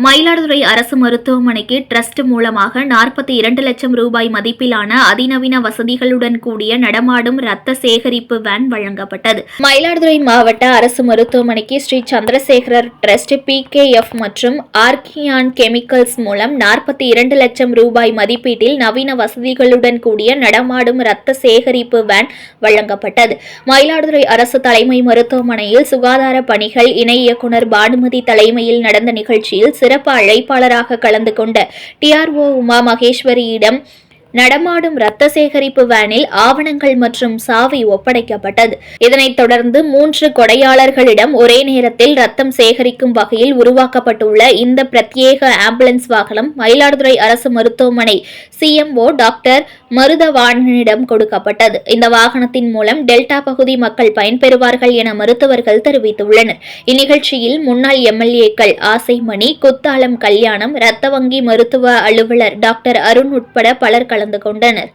மயிலாடுதுறை அரசு மருத்துவமனைக்கு டிரஸ்ட் மூலமாக 42 லட்சம் ரூபாய் மதிப்பிலான அதிநவீன வசதிகளுடன் கூடிய நடமாடும் ரத்த சேகரிப்பு வேன் வழங்கப்பட்டது. மயிலாடுதுறை மாவட்ட அரசு மருத்துவமனைக்கு ஸ்ரீ சந்திரசேகரர் டிரஸ்ட், PKF மற்றும் ஆர்கியான் கெமிக்கல்ஸ் மூலம் 42 லட்சம் ரூபாய் மதிப்பீட்டில் நவீன வசதிகளுடன் கூடிய நடமாடும் ரத்த சேகரிப்பு வேன் வழங்கப்பட்டது. மயிலாடுதுறை அரசு தலைமை மருத்துவமனையில் சுகாதார பணிகள் இணை இயக்குநர் பானுமதி தலைமையில் நடந்த நிகழ்ச்சியில் சிறப்பு அழைப்பாளராக கலந்து கொண்ட TRO உமா மகேஸ்வரியிடம் நடமாடும் ரத்த சேகரிப்பு வேனில் ஆவணங்கள் மற்றும் சாவி ஒப்படைக்கப்பட்டது. இதனைத் தொடர்ந்து 3 கொடையாளர்களிடம் ஒரே நேரத்தில் ரத்தம் சேகரிக்கும் வகையில் உருவாக்கப்பட்டுள்ள இந்த பிரத்யேக ஆம்புலன்ஸ் வாகனம் மயிலாடுதுறை அரசு மருத்துவமனை CMO டாக்டர் மருதவாணனிடம் கொடுக்கப்பட்டது. இந்த வாகனத்தின் மூலம் டெல்டா பகுதி மக்கள் பயன்பெறுவார்கள் என மருத்துவர்கள் தெரிவித்துள்ளனர். இந்நிகழ்ச்சியில் முன்னாள் MLAக்கள் ஆசைமணி, குத்தாலம் கல்யாணம், ரத்த வங்கி மருத்துவ அலுவலர் டாக்டர் அருண் உட்பட பலர் கலந்து கொண்டனர்.